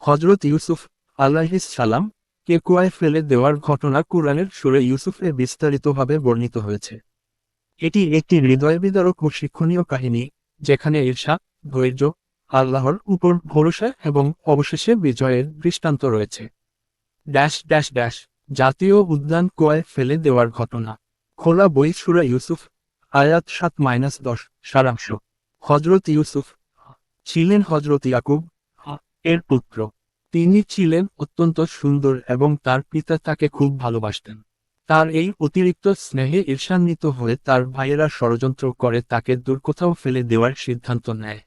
হযরত ইউসুফ আলাইহিস সালাম কে কুয়ায় ফেলে দেওয়ার ঘটনা কুরআনের সূরা ইউসুফে বিস্তারিতভাবে বর্ণিত হয়েছে। এটি একটি হৃদয়বিদারক ও শিক্ষণীয় কাহিনী, যেখানে ঈর্ষা, ধৈর্য, আল্লাহর উপর ভরসা এবং অবশেষে বিজয়ের দৃষ্টান্ত রয়েছে। ড্যাশ ড্যাশ ড্যাশ জাতীয় উদ্যান কুয়ায় ফেলে দেওয়ার ঘটনা। খোলা বই সূরা ইউসুফ, আয়াত 7-10। সারাংশ: হযরত ইউসুফ ছিলেন হযরত ইয়াকুব এর পুত্র। তিনি ছিলেন অত্যন্ত সুন্দর এবং তার পিতা তাকে খুব ভালোবাসতেন। তার এই অতিরিক্ত স্নেহে ঈর্ষান্বিত হয়ে তার ভাইয়েরা ষড়যন্ত্র করে তাকে দূর কোথাও ফেলে দেওয়ার সিদ্ধান্ত নেয়।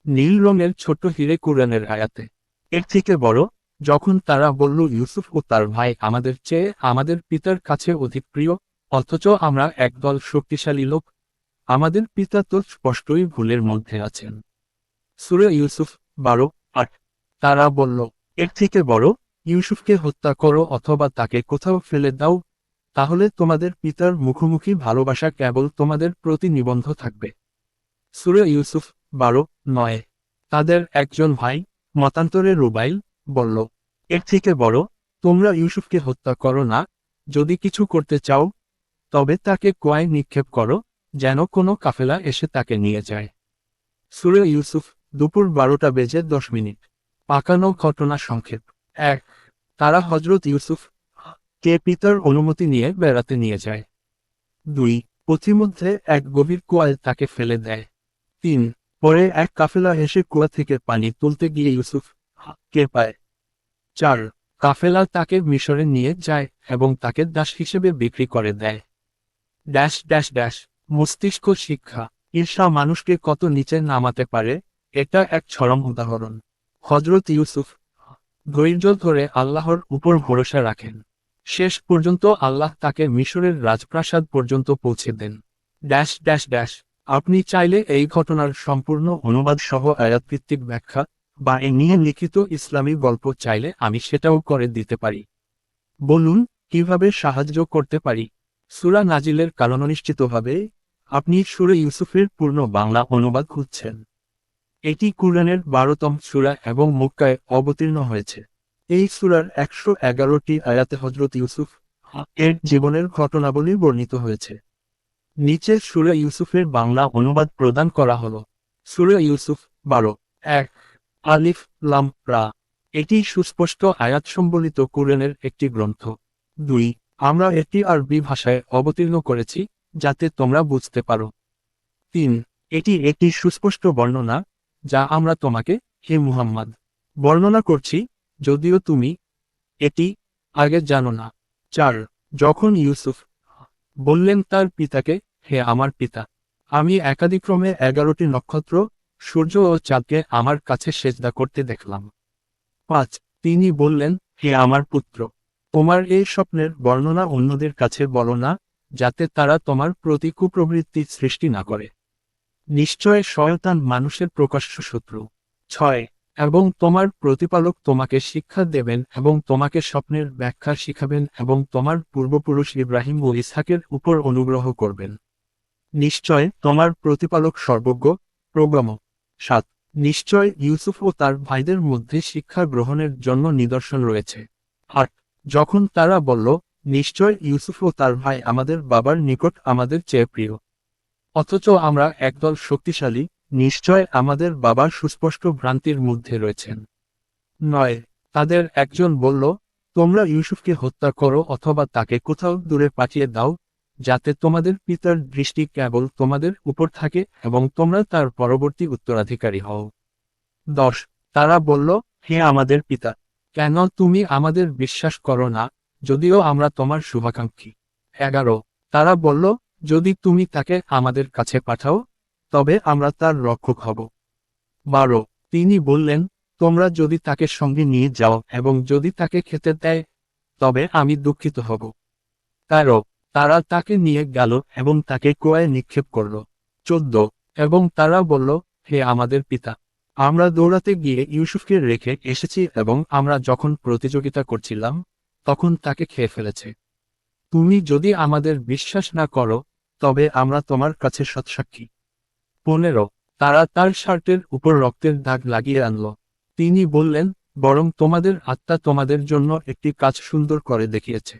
নীল রঙের ছোট হিরে কুরআনের আয়াতে। এর থেকে বড়, যখন তারা বলল ইউসুফ ও তার ভাই আমাদের চেয়ে আমাদের পিতার কাছে অধিক প্রিয়, অথচ আমরা একদল শক্তিশালী লোক, আমাদের পিতা তো স্পষ্টই ভুলের মধ্যে আছেন। সূরা ইউসুফ 12:8। তারা বলল, এর থেকে বড়, ইউসুফকে হত্যা করো অথবা তাকে কোথাও ফেলে দাও, তাহলে তোমাদের পিতার মুখোমুখি ভালোবাসা কেবল তোমাদের প্রতি নিবন্ধ থাকবে। সূরা ইউসুফ 12:9। তাদের একজন ভাই, মতান্তরে রুবাইল, বলল, এর থেকে বড়, তোমরা ইউসুফকে হত্যা করো না, যদি কিছু করতে চাও তবে তাকে কুয়ায় নিক্ষেপ করো, যেন কোনো কাফেলা এসে তাকে নিয়ে যায়। সূরা ইউসুফ দুপুর 12:10। পাকানো ঘটনা সংক্ষেপ: 1. তারা হযরত ইউসুফ কে পিতার অনুমতি নিয়ে বেড়াতে নিয়ে যায়। 2. পথিমধ্যে এক গভীর কুয়ায় তাকে ফেলে দেয়। 3. পরে এক কাফেলা এসে কুয়া থেকে পানি তুলতে গিয়ে ইউসুফ কে পায়। 4. কাফেলা তাকে মিশরে নিয়ে যায় এবং তাকে দাস হিসেবে বিক্রি করে দেয়। ড্যাশ ড্যাশ ড্যাশ মস্তিষ্ক শিক্ষা: ঈর্ষা মানুষকে কত নিচে নামাতে পারে, এটা এক চরম উদাহরণ। হযরত ইউসুফ ধৈর্য ধরে আল্লাহর উপর ভরসা রাখেন। শেষ পর্যন্ত আল্লাহ তাকে মিশরের রাজপ্রাসাদ পর্যন্ত পৌঁছে দেন। ড্যাশ ড্যাশ ড্যাশ আপনি চাইলে এই ঘটনার সম্পূর্ণ অনুবাদ সহ আয়াতভিত্তিক ব্যাখ্যা বা এ নিয়ে লিখিত ইসলামী গল্প চাইলে আমি সেটাও করে দিতে পারি। বলুন, কিভাবে সাহায্য করতে পারি। সূরা নাজিলের কারণ নিশ্চিতভাবে আপনি সূরা ইউসুফের পূর্ণ বাংলা অনুবাদ খুঁজছেন। এটি কুরআনের 12তম সূরা এবং মক্কায় অবতীর্ণ হয়েছে। এই সূরার 111টি আয়াতে হযরত ইউসুফ এর জীবনের ঘটনাবলী বর্ণিত হয়েছে। নিচে সূরা ইউসুফের বাংলা অনুবাদ প্রদান করা হলো। সূরা ইউসুফ 12:1। আলিফ লাম রা। এটি সুস্পষ্ট আয়াত সম্বলিত কুরআনের একটি গ্রন্থ। 2. আমরা এটি আরবি ভাষায় অবতীর্ণ করেছি, যাতে তোমরা বুঝতে পারো। 3. এটি একটি সুস্পষ্ট বর্ণনা, যা আমরা তোমাকে, হে মুহাম্মদ, বর্ণনা করছি, যদিও তুমি এটি আগে জানো না। 4. যখন ইউসুফ বললেন তার পিতাকে, হে আমার পিতা, আমি একাদিক্রমে 11টি নক্ষত্র, সূর্য ও চাঁদকে আমার কাছে সেজদা করতে দেখলাম। 5. তিনি বললেন, হে আমার পুত্র, তোমার এই স্বপ্নের বর্ণনা অন্যদের কাছে বলো না, যাতে তারা তোমার প্রতি কুপ্রবৃত্তি সৃষ্টি না করে। নিশ্চয় শয়তান মানুষের প্রকাশ্য শত্রু। 6. এবং তোমার প্রতিপালক তোমাকে শিক্ষা দেবেন এবং তোমাকে স্বপ্নের ব্যাখ্যা শিখাবেন এবং তোমার পূর্বপুরুষ ইব্রাহিম ও ইসহাকের উপর অনুগ্রহ করবেন। নিশ্চয় তোমার প্রতিপালক সর্বজ্ঞ, প্রজ্ঞাময়। 7. নিশ্চয় ইউসুফ ও তার ভাইদের মধ্যে শিক্ষা গ্রহণের জন্য নিদর্শন রয়েছে। 8. যখন তারা বলল, নিশ্চয় ইউসুফ ও তার ভাই আমাদের বাবার নিকট আমাদের চেয়ে প্রিয়, অথচ আমরা একদল শক্তিশালী, নিশ্চয় আমাদের বাবা সুস্পষ্ট ভ্রান্তির মধ্যে রয়েছেন। 9. তাদের একজন বলল, তোমরা ইউসুফকে হত্যা করো অথবা তাকে কোথাও দূরে পাঠিয়ে দাও, যাতে তোমাদের পিতার দৃষ্টি কেবল তোমাদের উপর থাকে এবং তোমরা তার পরবর্তী উত্তরাধিকারী হও। 10. তারা বলল, হে আমাদের পিতা, কেন তুমি আমাদের বিশ্বাস করো না, যদিও আমরা তোমার শুভাকাঙ্ক্ষী। 11. তারা বলল, যদি তুমি তাকে আমাদের কাছে পাঠাও, তবে আমরা তার রক্ষক হব। 12. তিনি বললেন, তোমরা যদি তাকে সঙ্গে নিয়ে যাও এবং যদি তাকে খেতে দেয়, তবে আমি দুঃখিত হব। 13. তারা তাকে নিয়ে গেল এবং তাকে কুয়ায় নিক্ষেপ করল। 14. এবং তারা বলল, হে আমাদের পিতা, আমরা দৌড়াতে গিয়ে ইউসুফকে রেখে এসেছি এবং আমরা যখন প্রতিযোগিতা করছিলাম, তখন তাকে খেয়ে ফেলেছে। তুমি যদি আমাদের বিশ্বাস না করো, তবে আমরা তোমার কাছে সৎসাক্ষী। 15. তারা তার শার্টের উপর রক্তের দাগ লাগিয়ে আনল। তিনি বললেন, বরং তোমাদের আত্মা তোমাদের জন্য একটি কাজ সুন্দর করে দেখিয়েছে।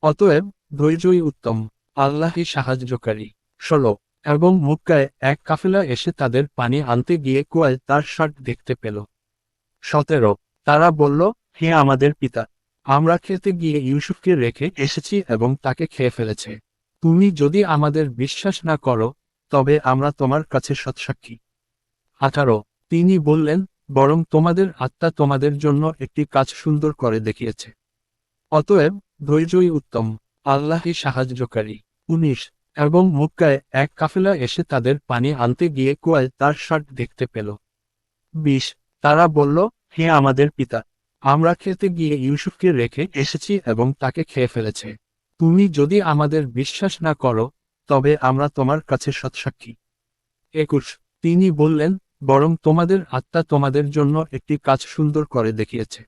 অতএব ধৈর্যই উত্তম, আল্লাহই সাহায্যকারী। 16 এবং মক্কায় এক কাফেলা এসে তাদের পানি আনতে গিয়ে কুয়ায় তার শার্ট দেখতে পেল। 17 তারা বলল, হে আমাদের পিতা, আমরা খেতে গিয়ে ইউসুফকে রেখে এসেছি এবং তাকে খেয়ে ফেলেছে। তুমি যদি আমাদের বিশ্বাস না করো, তবে আমরা তোমার কাছে সৎসাক্ষী। 18 তিনি বললেন, বরং তোমাদের আত্মা তোমাদের জন্য একটি কাজ সুন্দর করে দেখিয়েছে। অতএব ধৈর্যই উত্তম, আল্লাহই সাহায্যকারী। 19 এবং মক্কায় এক কাফেলা এসে তাদের পানি আনতে গিয়ে কুয়ায় তার শার্ট দেখতে পেল। 20 তারা বলল, হে আমাদের পিতা, আমরা খেতে গিয়ে ইউসুফকে রেখে এসেছি এবং তাকে খেয়ে ফেলেছে। তুমি যদি আমাদের বিশ্বাস না করো, তবে আমরা তোমার কাছে সৎসাক্ষী। 21 তিনি বললেন, বরং তোমাদের আত্মা তোমাদের জন্য একটি কাজ সুন্দর করে দেখিয়েছে।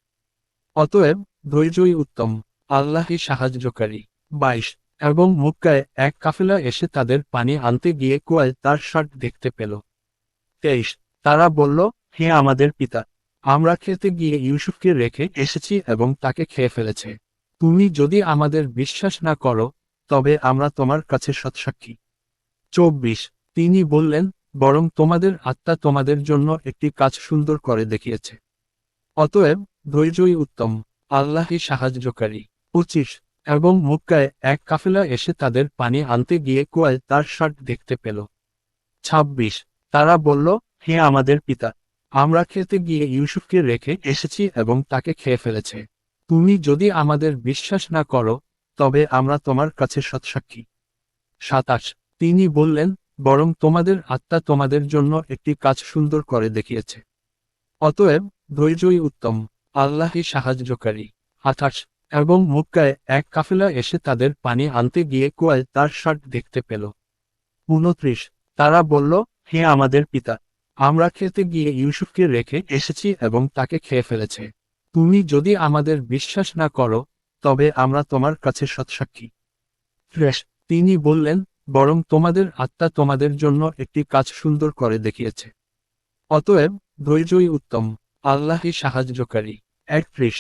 অতএব ধৈর্যই উত্তম, আল্লাহই সাহায্যকারী। 22 এবং মক্কায় এক কাফেলা এসে তাদের পানি আনতে গিয়ে কুয়ায় তার শার্ট দেখতে পেল। 23 তারা বলল, হে আমাদের পিতা, আমরা খেতে গিয়ে ইউসুফকে রেখে এসেছি এবং তাকে খেয়ে ফেলেছে। তুমি যদি আমাদের বিশ্বাস না করো, তবে আমরা তোমার কাছে সৎসাক্ষী। 24 তিনি বললেন, বরং তোমাদের আত্মা তোমাদের জন্য একটি কাজ সুন্দর করে দেখিয়েছে। অতএব ধৈর্যই উত্তম, আল্লাহই সাহায্যকারী। 25 এবং মক্কায় এক কাফেলা এসে তাদের পানি আনতে গিয়ে কুয়ায় তার শার্ট দেখতে পেল। 26 তারা বলল, হে আমাদের পিতা, আমরা খেতে গিয়ে ইউসুফকে রেখে এসেছি এবং তাকে খেয়ে ফেলেছে। তুমি যদি আমাদের বিশ্বাস না করো, তবে আমরা তোমার কাছে সৎসাক্ষী। 27 তিনি বললেন, বরং তোমাদের আত্মা তোমাদের জন্য একটি কাজ সুন্দর করে দেখিয়েছে। অতএব ধৈর্যই উত্তম, আল্লাহই সাহায্যকারী। 28 এবং মক্কায় এক কাফেলা এসে তাদের পানি আনতে গিয়ে কুয়ায় তার শার্ট দেখতে পেল। 29 তারা বলল, হে আমাদের পিতা, আমরা খেতে গিয়ে ইউসুফকে রেখে এসেছি এবং তাকে খেয়ে ফেলেছে। তুমি যদি আমাদের বিশ্বাস না করো, তবে আমরা তোমার কাছে সৎসাক্ষী। 30 তিনি বললেন, বরং তোমাদের আত্মা তোমাদের জন্য একটি কাজ সুন্দর করে দেখিয়েছে। অতএব ধৈর্যই উত্তম, আল্লাহই সাহায্যকারী। 31